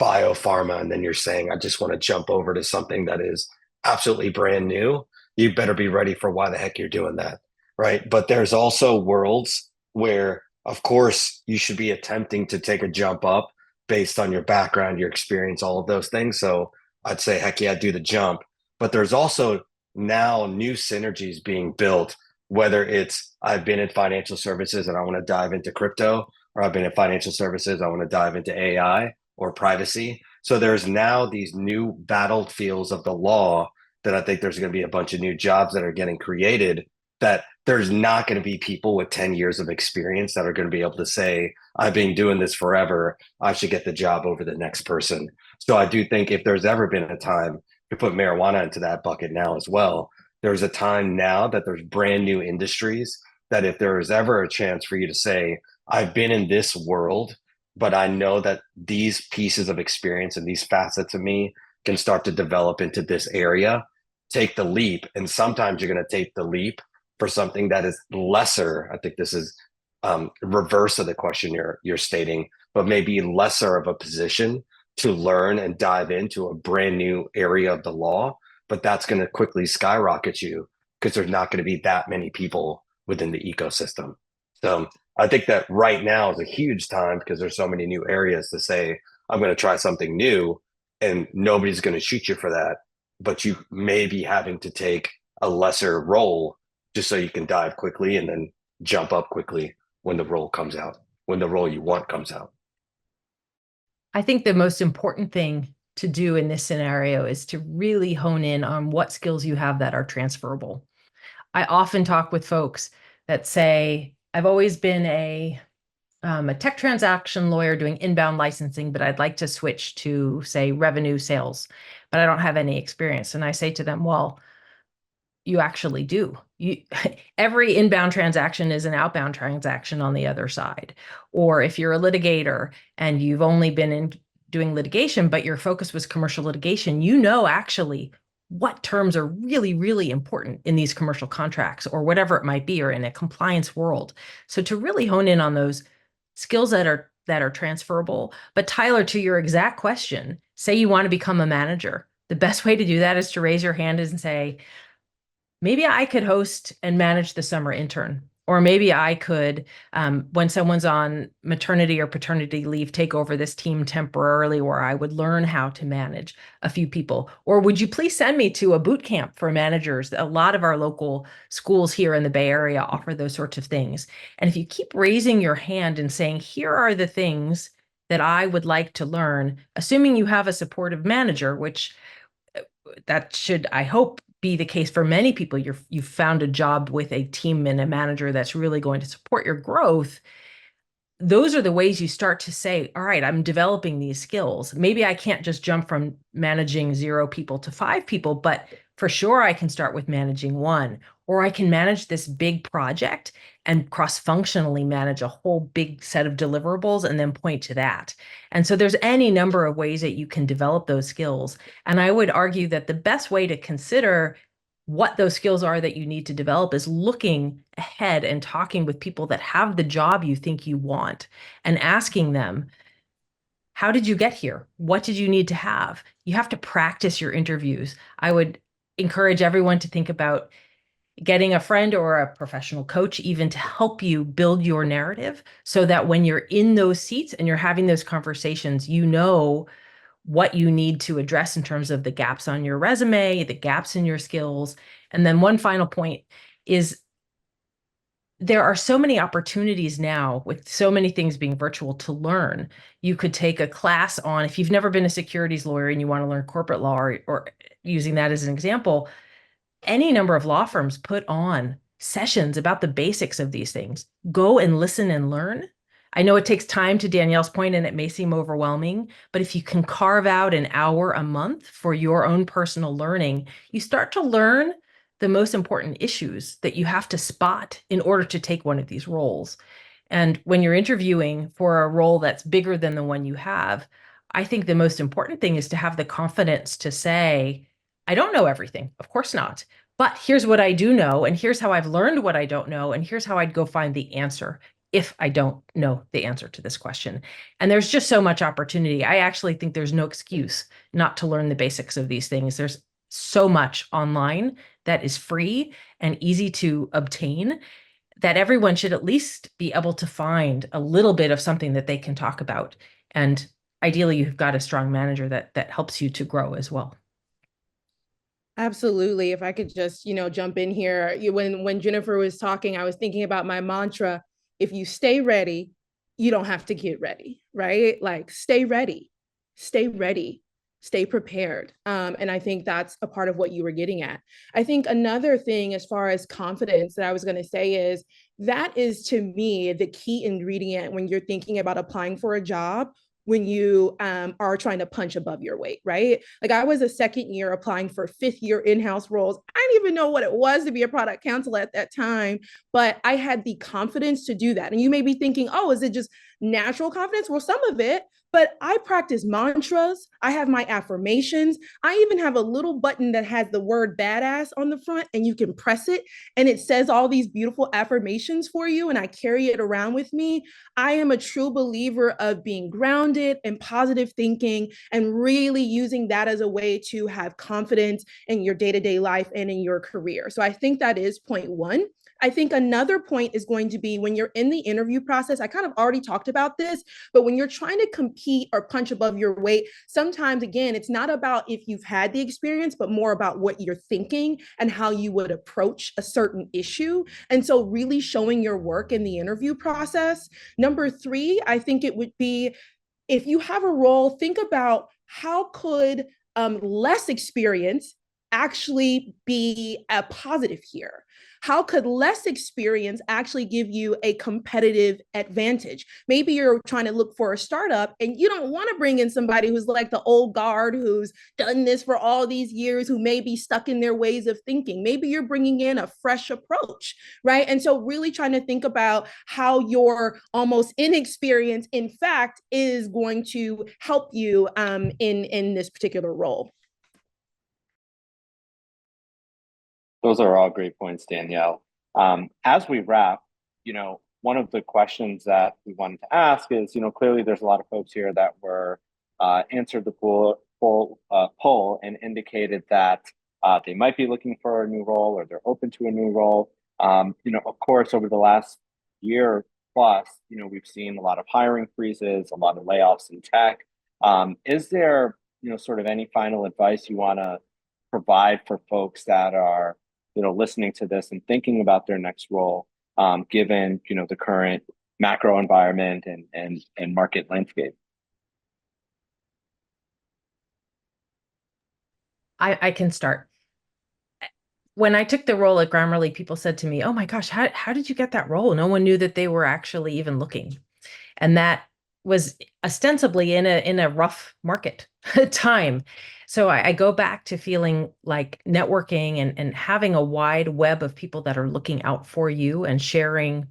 biopharma and then you're saying I just want to jump over to something that is absolutely brand new, you better be ready for why the heck you're doing that, right? But there's also worlds where, of course, you should be attempting to take a jump up based on your background, your experience, all of those things. So I'd say, heck yeah, do the jump. But there's also now new synergies being built, whether it's I've been in financial services and I want to dive into crypto, or I've been in financial services, I want to dive into AI or privacy. So there's now these new battlefields of the law that I think there's going to be a bunch of new jobs that are getting created, that there's not going to be people with 10 years of experience that are going to be able to say, I've been doing this forever, I should get the job over the next person. So I do think if there's ever been a time to put marijuana into that bucket now as well, there's a time now that there's brand new industries that if there is ever a chance for you to say, I've been in this world, but I know that these pieces of experience and these facets of me can start to develop into this area, take the leap. And sometimes you're going to take the leap for something that is lesser. I think this is reverse of the question you're stating, but maybe lesser of a position to learn and dive into a brand new area of the law. But that's going to quickly skyrocket you because there's not going to be that many people within the ecosystem. So I think that right now is a huge time because there's so many new areas to say, I'm going to try something new, and nobody's going to shoot you for that. But you may be having to take a lesser role just so you can dive quickly and then jump up quickly when the role comes out, when the role you want comes out. I think the most important thing to do in this scenario is to really hone in on what skills you have that are transferable. I often talk with folks that say, I've always been a tech transaction lawyer doing inbound licensing, but I'd like to switch to, say, revenue sales, but I don't have any experience. And I say to them, well, you actually do. Every inbound transaction is an outbound transaction on the other side. Or if you're a litigator and you've only been in doing litigation, but your focus was commercial litigation, you know actually what terms are really, really important in these commercial contracts or whatever it might be, or in a compliance world. So to really hone in on those skills that are transferable. But Tyler, to your exact question, say you want to become a manager. The best way to do that is to raise your hand and say, maybe I could host and manage the summer intern. Or maybe I could, when someone's on maternity or paternity leave, take over this team temporarily, where I would learn how to manage a few people. Or would you please send me to a boot camp for managers? A lot of our local schools here in the Bay Area offer those sorts of things. And if you keep raising your hand and saying, here are the things that I would like to learn, assuming you have a supportive manager, which that should, I hope, be the case for many people. You've found a job with a team and a manager that's really going to support your growth. Those are the ways you start to say, all right, I'm developing these skills. Maybe I can't just jump from managing 0 people to 5 people, but for sure I can start with managing 1, or I can manage this big project and cross-functionally manage a whole big set of deliverables and then point to that. And so there's any number of ways that you can develop those skills. And I would argue that the best way to consider what those skills are that you need to develop is looking ahead and talking with people that have the job you think you want and asking them, how did you get here? What did you need to have? You have to practice your interviews. I would encourage everyone to think about getting a friend or a professional coach even to help you build your narrative so that when you're in those seats and you're having those conversations, you know what you need to address in terms of the gaps on your resume, the gaps in your skills. And then one final point is there are so many opportunities now with so many things being virtual to learn. You could take a class on, if you've never been a securities lawyer and you want to learn corporate law, or using that as an example, any number of law firms put on sessions about the basics of these things. Go and listen and learn. I know it takes time, to Danielle's point, and it may seem overwhelming, but if you can carve out an hour a month for your own personal learning, you start to learn the most important issues that you have to spot in order to take one of these roles. And when you're interviewing for a role that's bigger than the one you have, I think the most important thing is to have the confidence to say, I don't know everything. Of course not. But here's what I do know. And here's how I've learned what I don't know. And here's how I'd go find the answer if I don't know the answer to this question. And there's just so much opportunity. I actually think there's no excuse not to learn the basics of these things. There's so much online that is free and easy to obtain that everyone should at least be able to find a little bit of something that they can talk about. And ideally, you've got a strong manager that helps you to grow as well. Absolutely. If I could just, jump in here. When Jennifer was talking, I was thinking about my mantra. If you stay ready, you don't have to get ready, right? Like stay ready, stay prepared. And I think that's a part of what you were getting at. I think another thing as far as confidence that I was going to say is that is to me the key ingredient when you're thinking about applying for a job when you are trying to punch above your weight, right? Like I was a second year applying for fifth year in-house roles. I didn't even know what it was to be a product counsel at that time, but I had the confidence to do that. And you may be thinking, oh, is it just natural confidence? Well, some of it, but I practice mantras. I have my affirmations. I even have a little button that has the word badass on the front and you can press it and it says all these beautiful affirmations for you. And I carry it around with me. I am a true believer of being grounded and positive thinking and really using that as a way to have confidence in your day-to-day life and in your career. So I think that is point one. I think another point is going to be when you're in the interview process. I kind of already talked about this, but when you're trying to compete or punch above your weight, sometimes, again, it's not about if you've had the experience, but more about what you're thinking and how you would approach a certain issue. And so really showing your work in the interview process. Number three, I think it would be if you have a role, think about how could less experience actually be a positive here? How could less experience actually give you a competitive advantage? Maybe you're trying to look for a startup and you don't want to bring in somebody who's like the old guard who's done this for all these years, who may be stuck in their ways of thinking. Maybe you're bringing in a fresh approach, right? And so really trying to think about how your almost inexperience, in fact, is going to help you in this particular role. Those are all great points, Danielle. As we wrap, one of the questions that we wanted to ask is, clearly there's a lot of folks here that were answered the poll and indicated that they might be looking for a new role or they're open to a new role. Of course, over the last year plus, we've seen a lot of hiring freezes, a lot of layoffs in tech. Is there, sort of any final advice you want to provide for folks that are listening to this and thinking about their next role, given the current macro environment and market landscape? I can start. When I took the role at Grammarly, people said to me, "Oh my gosh, how did you get that role?" No one knew that they were actually even looking, and that was ostensibly in a rough market time. So I go back to feeling like networking and having a wide web of people that are looking out for you and sharing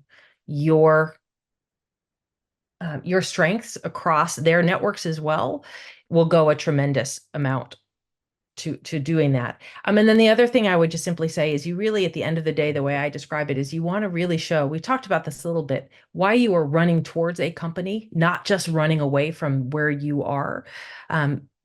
your strengths across their networks as well will go a tremendous amount to doing that. And then the other thing I would just simply say is you really, at the end of the day, the way I describe it is you want to really show, we talked about this a little bit, why you are running towards a company, not just running away from where you are.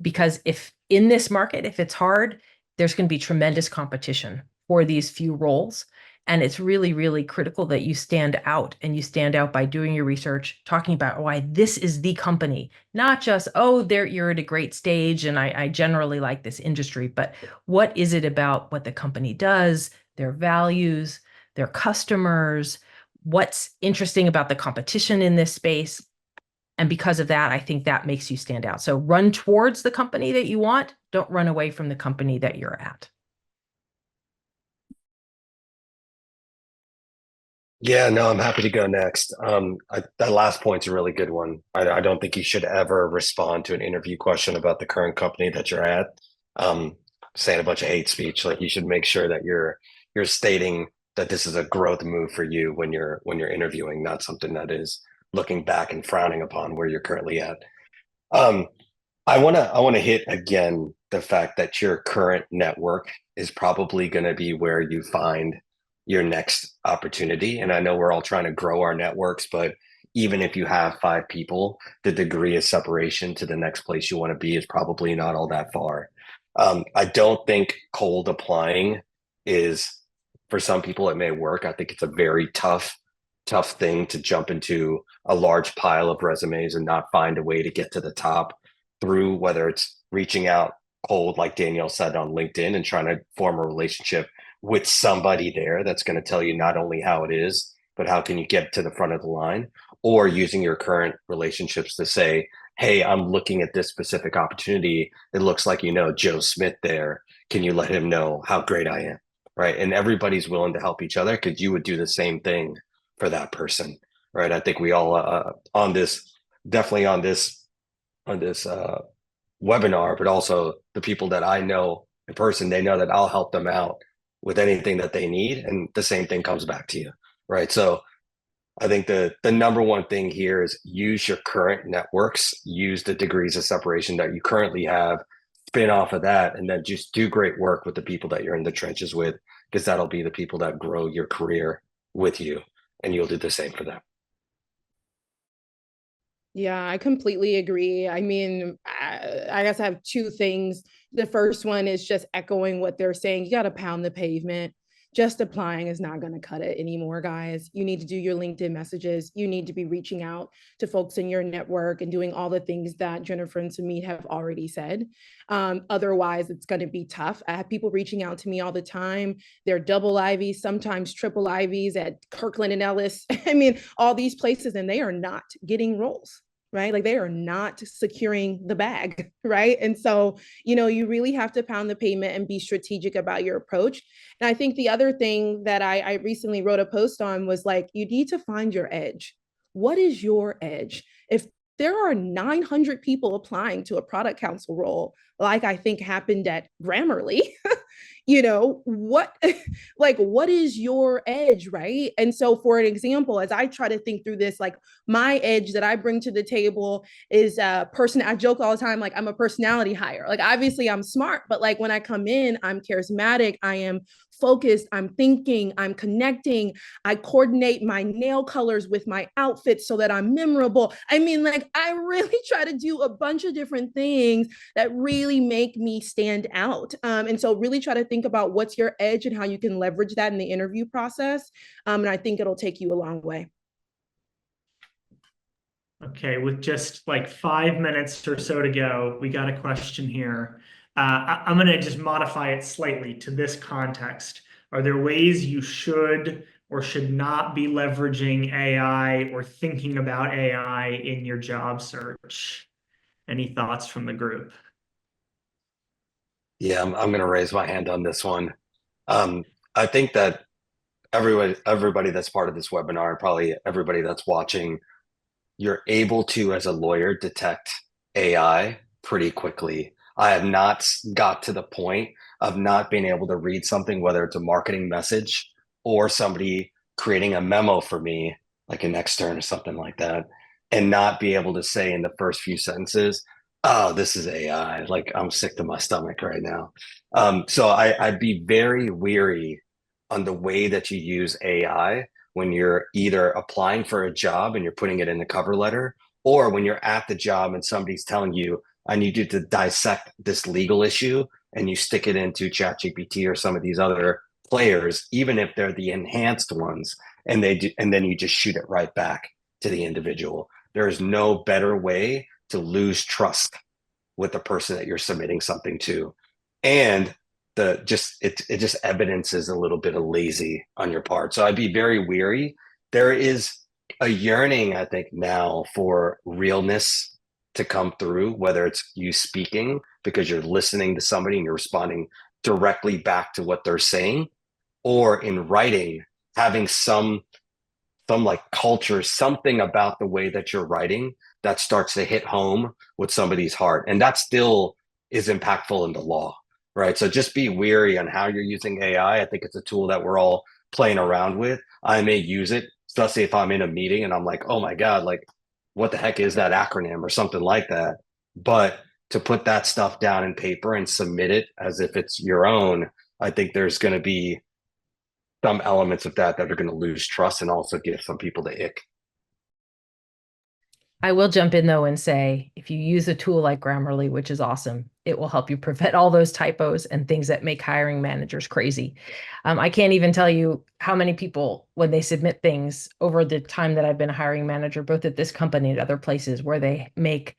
Because if in this market, if it's hard, there's going to be tremendous competition for these few roles. And it's really, really critical that you stand out, and you stand out by doing your research, talking about why this is the company, not just, oh, you're at a great stage and I generally like this industry, but what is it about what the company does, their values, their customers, what's interesting about the competition in this space. And because of that, I think that makes you stand out. So run towards the company that you want. Don't run away from the company that you're at. Yeah, no, I'm happy to go next. That last point's a really good one. I don't think you should ever respond to an interview question about the current company that you're at, saying a bunch of hate speech. Like, you should make sure that you're stating that this is a growth move for you when you're interviewing, not something that is looking back and frowning upon where you're currently at. I want to hit again the fact that your current network is probably going to be where you find your next opportunity. And I know we're all trying to grow our networks, but even if you have 5 people, the degree of separation to the next place you want to be is probably not all that far. I don't think cold applying is, for some people, it may work. I think it's a very tough thing to jump into a large pile of resumes and not find a way to get to the top through, whether it's reaching out cold, like Danielle said, on LinkedIn and trying to form a relationship with somebody there that's going to tell you not only how it is, but how can you get to the front of the line, or using your current relationships to say, hey, I'm looking at this specific opportunity. It looks like you know Joe Smith there. Can you let him know how great I am? Right. And everybody's willing to help each other because you would do the same thing for that person. Right. I think we all on this, definitely on this webinar, but also the people that I know in person, they know that I'll help them out with anything that they need. And the same thing comes back to you. Right. So I think the number one thing here is use your current networks, use the degrees of separation that you currently have, spin off of that, and then just do great work with the people that you're in the trenches with, because that'll be the people that grow your career with you, and you'll do the same for them. Yeah, I completely agree. I mean, I guess I have two things. The first one is just echoing what they're saying. You got to pound the pavement. Just applying is not going to cut it anymore, guys. You need to do your LinkedIn messages. You need to be reaching out to folks in your network and doing all the things that Jennifer and Sumeet have already said. Otherwise, it's going to be tough. I have people reaching out to me all the time. They're double Ivies, sometimes triple Ivies at Kirkland and Ellis. I mean, all these places, and they are not getting roles, right? Like they are not securing the bag, right? And so, you really have to pound the pavement and be strategic about your approach. And I think the other thing that I recently wrote a post on was like, you need to find your edge. What is your edge? If there are 900 people applying to a product counsel role, like I think happened at Grammarly, what what is your edge, right? And so for an example, as I try to think through this, like my edge that I bring to the table is person. I joke all the time, like I'm a personality hire. Like obviously I'm smart, but like when I come in, I'm charismatic, I am focused, I'm thinking, I'm connecting, I coordinate my nail colors with my outfits so that I'm memorable. I mean, like I really try to do a bunch of different things that really make me stand out. And so really try to think about what's your edge and how you can leverage that in the interview process. And I think it'll take you a long way. Okay, with just like 5 minutes or so to go, we got a question here. I'm going to just modify it slightly to this context. Are there ways you should or should not be leveraging AI or thinking about AI in your job search? Any thoughts from the group? Yeah, I'm going to raise my hand on this one. I think that everybody that's part of this webinar, probably everybody that's watching, you're able to, as a lawyer, detect AI pretty quickly. I have not got to the point of not being able to read something, whether it's a marketing message or somebody creating a memo for me, like an extern or something like that, and not be able to say in the first few sentences, oh, this is AI. Like I'm sick to my stomach right now. So I'd be very weary on the way that you use AI when you're either applying for a job and you're putting it in the cover letter, or when you're at the job and somebody's telling you, I need you to dissect this legal issue, and you stick it into ChatGPT or some of these other players, even if they're the enhanced ones, and they do, and then you just shoot it right back to the individual. There is no better way to lose trust with the person that you're submitting something to. And it just evidences a little bit of lazy on your part. So I'd be very weary. There is a yearning, I think, now for realness to come through, whether it's you speaking because you're listening to somebody and you're responding directly back to what they're saying, or in writing, having some like culture, something about the way that you're writing that starts to hit home with somebody's heart. And that still is impactful in the law, right? So just be wary on how you're using AI. I think it's a tool that we're all playing around with. I may use it, especially if I'm in a meeting and I'm like, oh my God, like what the heck is that acronym or something like that. But to put that stuff down in paper and submit it as if it's your own, I think there's going to be some elements of that are going to lose trust and also give some people the ick. I will jump in though and say, if you use a tool like Grammarly, which is awesome, it will help you prevent all those typos and things that make hiring managers crazy. I can't even tell you how many people, when they submit things over the time that I've been a hiring manager, both at this company and other places, where they make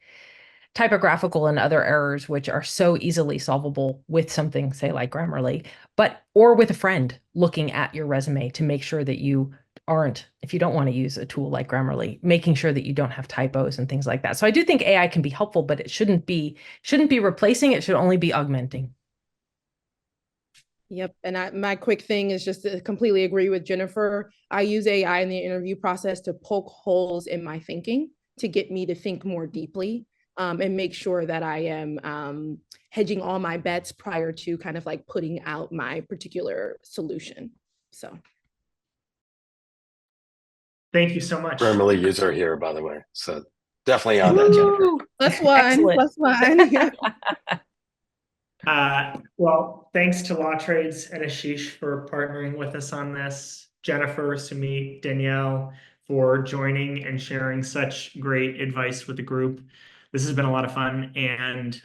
typographical and other errors, which are so easily solvable with something, say, like Grammarly, or with a friend looking at your resume to make sure that you aren't, if you don't want to use a tool like Grammarly, making sure that you don't have typos and things like that. So I do think AI can be helpful, but it shouldn't be replacing, it should only be augmenting. Yep. And my quick thing is just to completely agree with Jennifer. I use AI in the interview process to poke holes in my thinking to get me to think more deeply, and make sure that I am hedging all my bets prior to kind of like putting out my particular solution. So. Thank you so much. Grammarly user here, by the way. So definitely on that, Jennifer. Plus one, plus one. Well, thanks to Lawtrades and Ashish for partnering with us on this. Jennifer, Sumeet, Danielle for joining and sharing such great advice with the group. This has been a lot of fun, and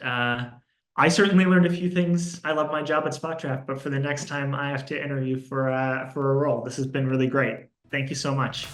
I certainly learned a few things. I love my job at SpotDraft, but for the next time I have to interview for a role, this has been really great. Thank you so much.